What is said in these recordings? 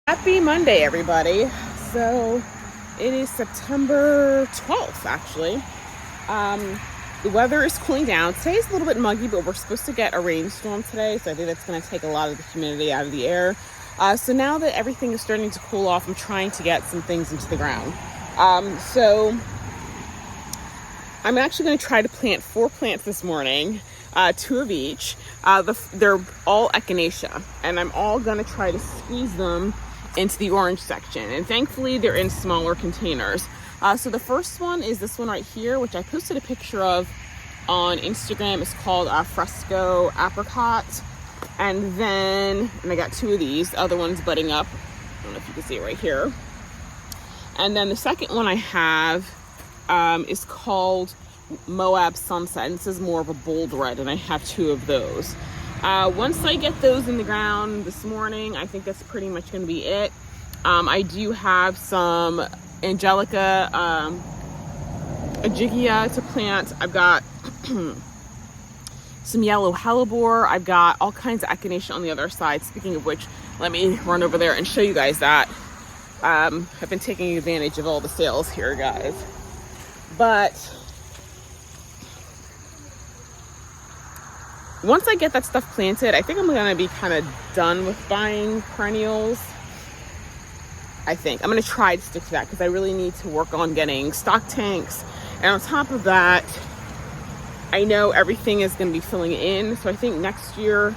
Happy Monday, everybody. So it is September 12th, actually. The weather is cooling down. Today's a little bit muggy, but we're supposed to get a rainstorm today, so I think that's going to take a lot of the humidity out of the air. So now that everything is starting to cool off, I'm trying to get some things into the ground. So I'm actually going to try to plant 4 plants this morning, 2 of each. They're all Echinacea, and I'm all going to try to squeeze them into the orange section, and thankfully they're in smaller containers. So the first one is this one right here, which I posted a picture of on Instagram. It's called Fresco Apricot, and I got 2 of these. The other one's budding up. I don't know if you can see it right here. And then the second one I have is called Moab Sunset, and this is more of a bold red, and I have 2 of those. Once I get those in the ground this morning, I think that's pretty much going to be it. I do have some Angelica Agigia to plant. I've got some yellow hellebore. I've got all kinds of Echinacea on the other side. Speaking of which, let me run over there and show you guys that. I've been taking advantage of all the sales here, guys. But once I get that stuff planted, I think I'm going to be kind of done with buying perennials. I think I'm going to try to stick to that because I really need to work on getting stock tanks. And on top of that, I know everything is going to be filling in. So I think next year,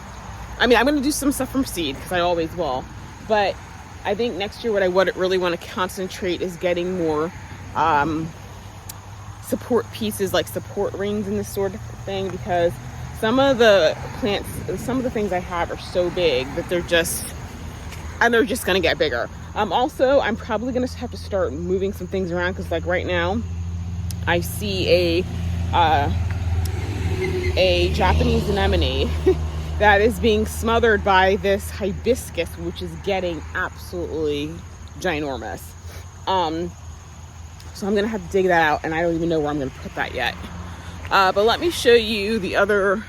I'm going to do some stuff from seed because I always will. But I think next year what I really want to concentrate is getting more support pieces, like support rings and this sort of thing, because some of the plants, some of the things I have are so big that they're just going to get bigger. Also, I'm probably going to have to start moving some things around because, like, right now, I see a Japanese anemone that is being smothered by this hibiscus, which is getting absolutely ginormous. So I'm going to have to dig that out, and I don't even know where I'm going to put that yet. But let me show you the other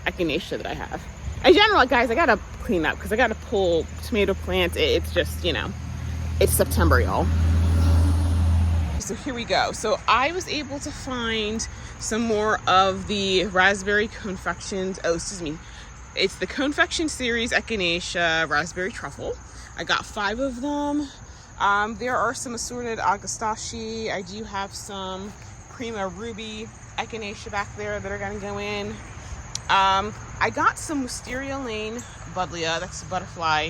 Echinacea that I have. In general, guys, I gotta clean up because I gotta pull tomato plants. It's just, it's September, y'all. So here we go. So I was able to find some more of the raspberry Cone-fections. Oh, excuse me. It's the Cone-fection series Echinacea raspberry truffle. I got 5 of them. There are some assorted Agastache. I do have some Prima Rubie Echinacea back there that are going to go in. I got some Wisteria lane buddleia. That's a butterfly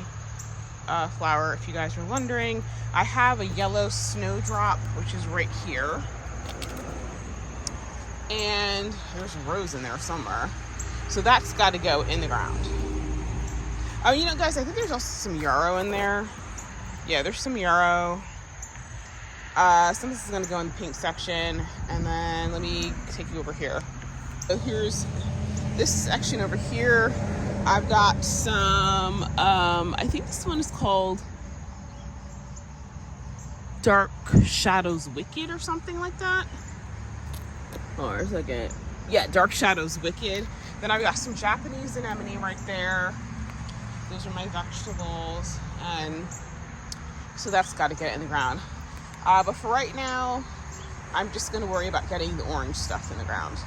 flower, if you guys are wondering. I have a yellow Snowdrop, which is right here. And there's a rose in there somewhere. So that's got to go in the ground. Oh, guys, I think there's also some yarrow in there. Yeah, there's some yarrow. Some of this is going to go in the pink section. And then let me take you over here. So here's this section over here. I've got some, I think this one is called Dark Shadows Wicked or something like that. Oh, there's like a, yeah, Dark Shadows Wicked. Then I've got some Japanese anemone right there. Those are my vegetables. And so that's got to get in the ground. But for right now, I'm just going to worry about getting the orange stuff in the ground.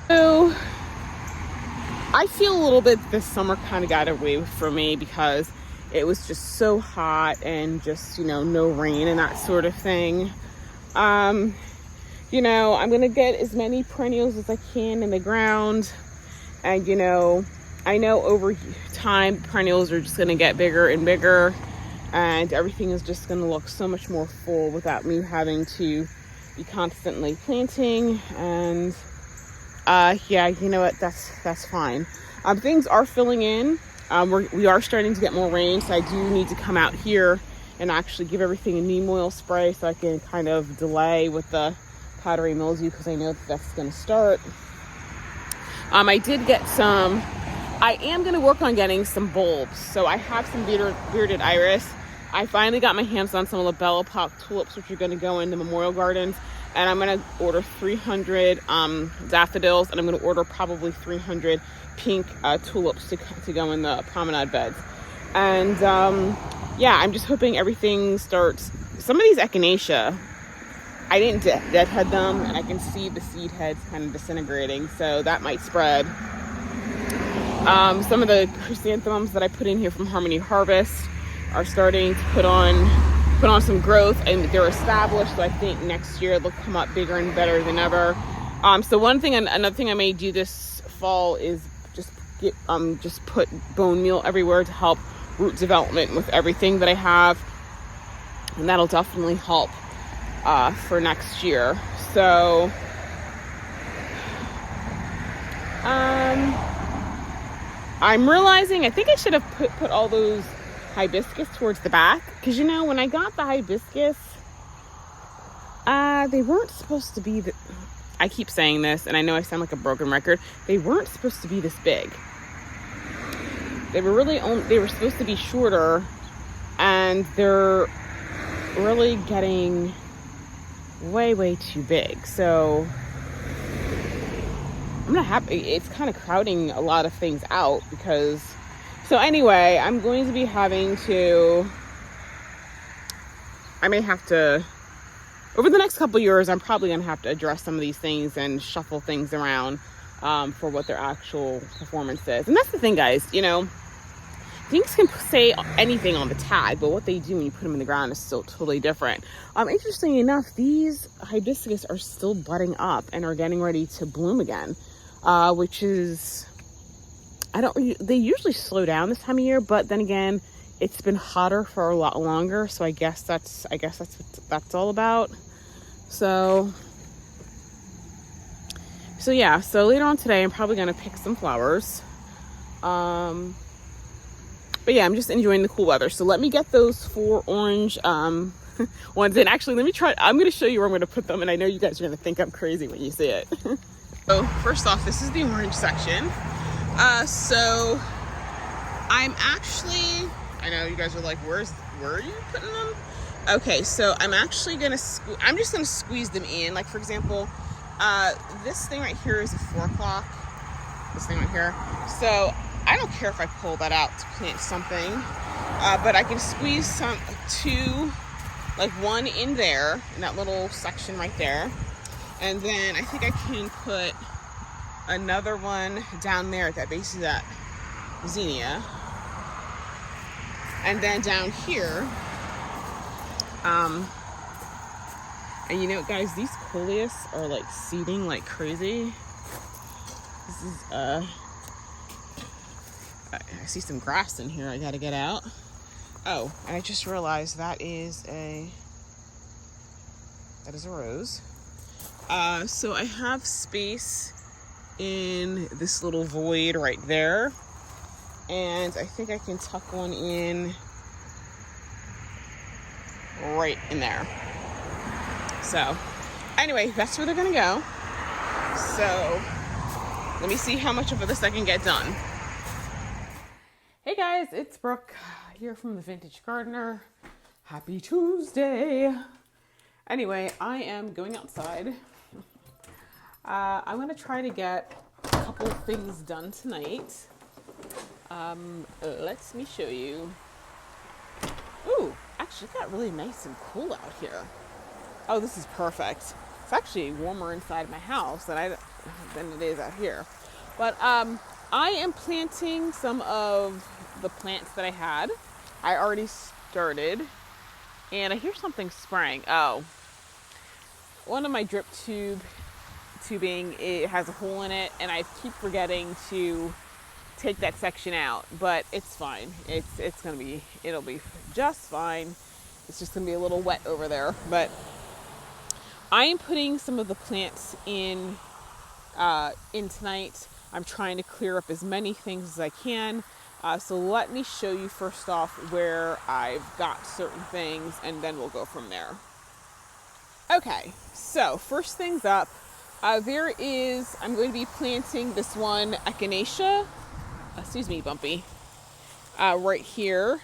So I feel a little bit this summer kind of got away from me because it was just so hot and just, no rain and that sort of thing. I'm going to get as many perennials as I can in the ground. And, I know over time perennials are just going to get bigger and bigger. And everything is just going to look so much more full without me having to be constantly planting. And yeah, you know what? That's fine. Things are filling in. We are starting to get more rain, so I do need to come out here and actually give everything a neem oil spray so I can kind of delay with the powdery mildew because I know that's going to start. I did get some. I am going to work on getting some bulbs. So I have some bearded iris. I finally got my hands on some of the Bella Pop tulips, which are going to go into Memorial Gardens. And I'm going to order 300 daffodils, and I'm going to order probably 300 pink tulips to go in the promenade beds. And yeah, I'm just hoping everything starts. Some of these Echinacea, I didn't deadhead them, and I can see the seed heads kind of disintegrating, so that might spread. Some of the chrysanthemums that I put in here from Harmony Harvest are starting to put on some growth, and they're established, so I think next year they'll come up bigger and better than ever. So another thing I may do this fall is just put bone meal everywhere to help root development with everything that I have, and that'll definitely help for next year. So I'm realizing I think I should have put all those hibiscus towards the back, because when I got the hibiscus, they weren't supposed to be I keep saying this, and I know I sound like a broken record. They weren't supposed to be this big. They were supposed to be shorter, and they're really getting way too big. So I'm not happy. It's kind of crowding a lot of things out because. So anyway, I'm going to be I may have to, over the next couple years, I'm probably going to have to address some of these things and shuffle things around for what their actual performance is. And that's the thing, guys, things can say anything on the tag, but what they do when you put them in the ground is still totally different. Interestingly enough, these hibiscus are still budding up and are getting ready to bloom again, which is, they usually slow down this time of year, but then again, it's been hotter for a lot longer, so I guess that's what that's all about. So yeah, so later on today, I'm probably gonna pick some flowers. But yeah, I'm just enjoying the cool weather. So let me get those 4 orange ones in. Actually, I'm gonna show you where I'm gonna put them, and I know you guys are gonna think I'm crazy when you see it. So first off, this is the orange section. So I'm actually, I know you guys are like, where are you putting them? Okay, so I'm actually gonna I'm just gonna squeeze them in. Like, for example, this thing right here is a 4 o'clock. This thing right here. So I don't care if I pull that out to plant something, but I can squeeze 2, like 1 in there, in that little section right there. And then I think I can put another one down there at that base of that zinnia. And then down here, and guys, these coleus are like seeding like crazy. This is, I see some grass in here I gotta get out. Oh, and I just realized that is a rose. So I have space in this little void right there, and I think I can tuck one in right in there. So anyway, that's where they're gonna go. So let me see how much of this I can get done. Hey guys, it's Brooke here from the Vintage Gardener. Happy Tuesday. Anyway, I am going outside. I'm gonna try to get a couple things done tonight. Let me show you. Ooh, actually it got really nice and cool out here. Oh, this is perfect. It's actually warmer inside my house than it is out here. But I am planting some of the plants that I had. I already started, and I hear something spraying. Oh, one of my drip tubing, it has a hole in it, and I keep forgetting to take that section out, but it's fine. It'll be just fine. It's just gonna be a little wet over there, but I am putting some of the plants in tonight. I'm trying to clear up as many things as I can. So let me show you first off where I've got certain things, and then we'll go from there. Okay, so first things up, I'm going to be planting this one Echinacea, excuse me, Bumpy, right here.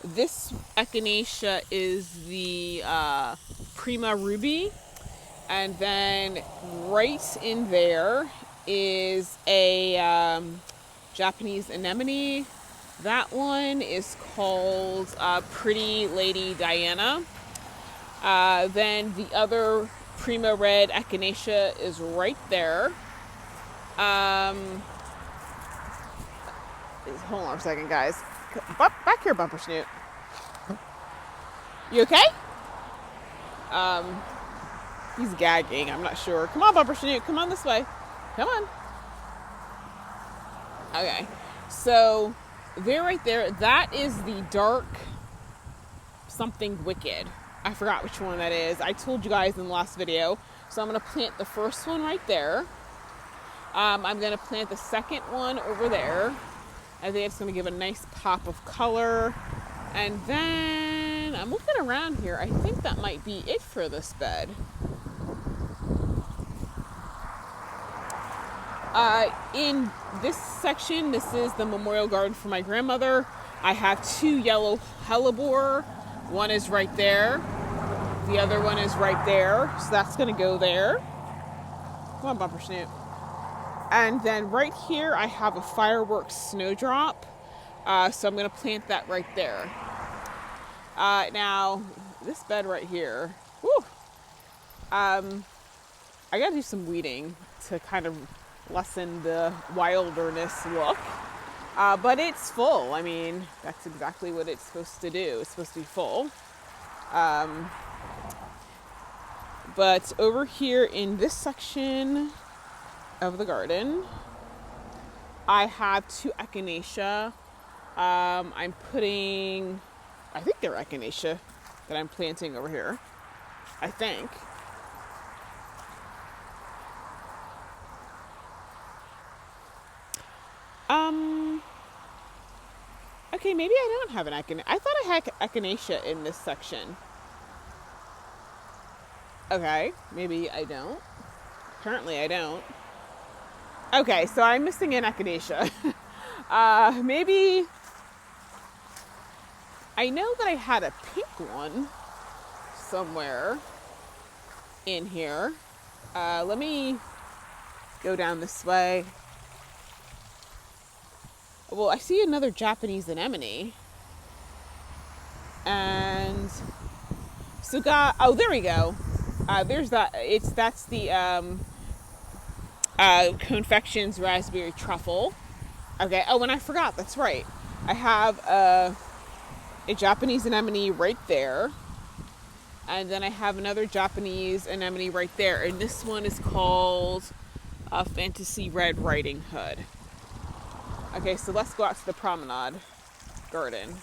This Echinacea is the Prima Rubie, and then right in there is a Japanese anemone, That one is called Pretty Lady Diana. Then the other Prima Red Echinacea is right there. Hold on a second, guys. Back here, Bumper Snoot. You okay? He's gagging. I'm not sure. Come on, Bumper Snoot. Come on this way. Come on. Okay. So, they're right there. That is the dark something wicked. I forgot which one that is. I told you guys in the last video. So, I'm going to plant the first one right there. I'm going to plant the second one over there. I think it's going to give a nice pop of color. And then I'm looking around here. I think that might be it for this bed. In this section, this is the memorial garden for my grandmother. I have 2 yellow hellebore. One is right there. The other one is right there. So that's going to go there. Come on, Bumper Snoot. And then right here, I have a fireworks snowdrop. So I'm going to plant that right there. Now, this bed right here, whew, I got to do some weeding to kind of lessen the wilderness look. But it's full. I mean, that's exactly what it's supposed to do. It's supposed to be full. But over here in this section of the garden, I have 2 Echinacea. I'm putting, I think they're Echinacea that I'm planting over here. I think. Okay, maybe I don't have an Echinacea. I thought I had Echinacea in this section. Okay, maybe I don't. Apparently I don't. Okay, so I'm missing an Echinacea. Maybe... I know that I had a pink one somewhere in here. Let me go down this way. Well, I see another Japanese anemone. And so oh, there we go. There's that. That's the Cone-fections raspberry truffle. Okay. Oh, and I forgot. That's right. I have a Japanese anemone right there. And then I have another Japanese anemone right there. And this one is called Fantasy Red Ridinghood. Okay, so let's go out to the promenade garden.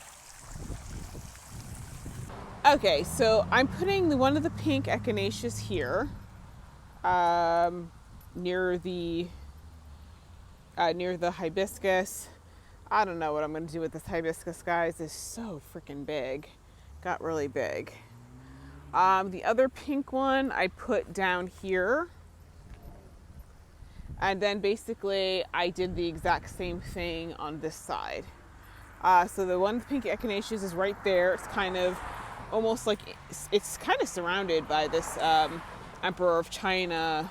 Okay, so I'm putting one of the pink echinaceas here, near the hibiscus. I don't know what I'm going to do with this hibiscus, guys. It's so freaking big. Got really big. The other pink one I put down here. And then basically I did the exact same thing on this side. So the one with pink echinaceas is right there. It's kind of almost like it's kind of surrounded by this Emperor of China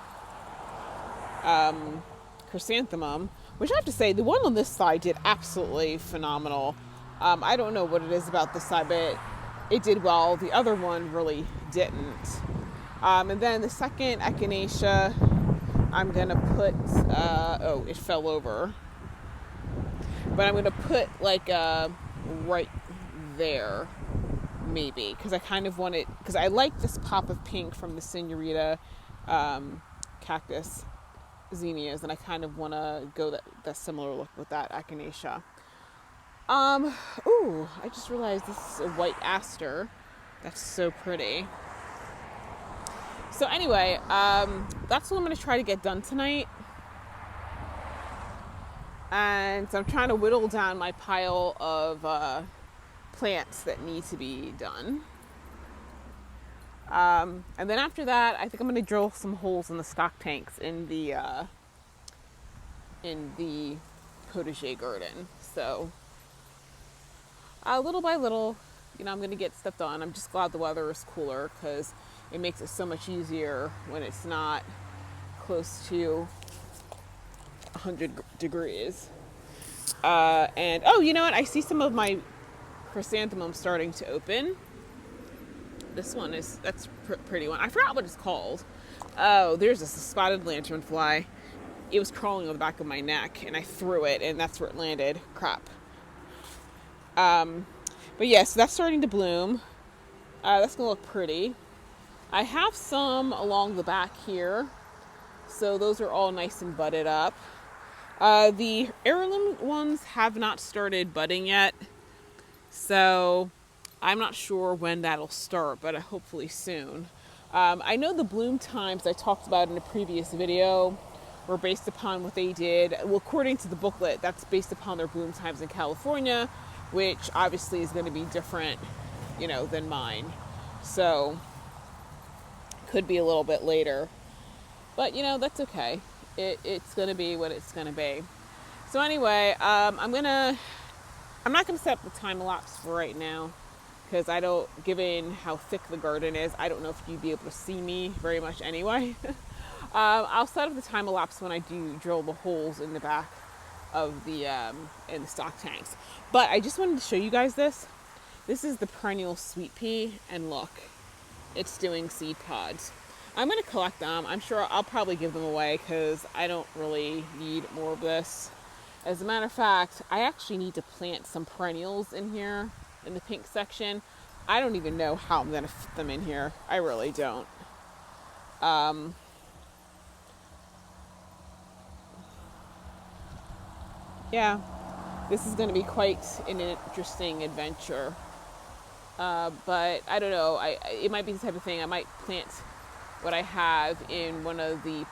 Chrysanthemum, which I have to say the one on this side did absolutely phenomenal. I don't know what it is about this side, but it did well. The other one really didn't. And then the second echinacea, I'm gonna put, oh, it fell over. But I'm gonna put like right there, maybe, because I kind of want it, because I like this pop of pink from the Senorita cactus zinnias, and I kind of want to go that similar look with that echinacea. Ooh, I just realized this is a white aster. That's so pretty. So anyway, that's what I'm going to try to get done tonight. And so I'm trying to whittle down my pile of plants that need to be done. And then after that, I think I'm going to drill some holes in the stock tanks in the potager garden. So little by little, you know, I'm going to get stuff done. I'm just glad the weather is cooler because it makes it so much easier when it's not close to 100 degrees. And oh, you know what? I see some of my chrysanthemums starting to open. This one that's pretty one. I forgot what it's called. Oh, there's a spotted lanternfly. It was crawling on the back of my neck, and I threw it, and that's where it landed. Crap. But yeah, so that's starting to bloom. That's gonna look pretty. I have some along the back here, so those are all nice and budded up. The heirloom ones have not started budding yet, so I'm not sure when that'll start, but hopefully soon. I know the bloom times I talked about in a previous video were based upon what they did. Well, according to the booklet, that's based upon their bloom times in California, which obviously is going to be different, than mine. So, could be a little bit later. But, that's okay. It's going to be what it's going to be. So anyway, I'm not going to set up the time lapse for right now, because given how thick the garden is, I don't know if you'd be able to see me very much anyway. I'll set up the time elapse when I do drill the holes in the back of in the stock tanks. But I just wanted to show you guys this. This is the perennial sweet pea, and look, it's doing seed pods. I'm going to collect them. I'm sure I'll probably give them away because I don't really need more of this. As a matter of fact, I actually need to plant some perennials in here in the pink section. I don't even know how I'm going to fit them in here. I really don't. Yeah, this is going to be quite an interesting adventure. But I don't know. It might be the type of thing I might plant what I have in one of the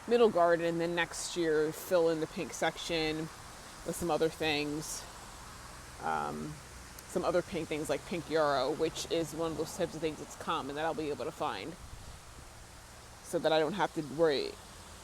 middle garden, and then next year fill in the pink section with some other things. Some other pink things like pink yarrow, which is one of those types of things that's common that I'll be able to find. So that I don't have to worry,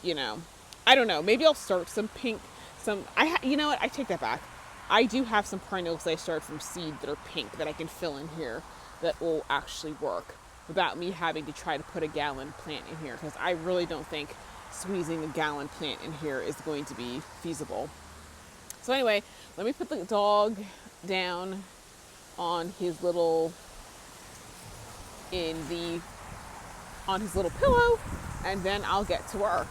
I don't know. Maybe I'll start some pink. You know what? I take that back. I do have some perennials that I started from seed that are pink that I can fill in here that will actually work without me having to try to put a gallon plant in here, because I really don't think squeezing a gallon plant in here is going to be feasible. So anyway, let me put the dog down on his little pillow, and then I'll get to work.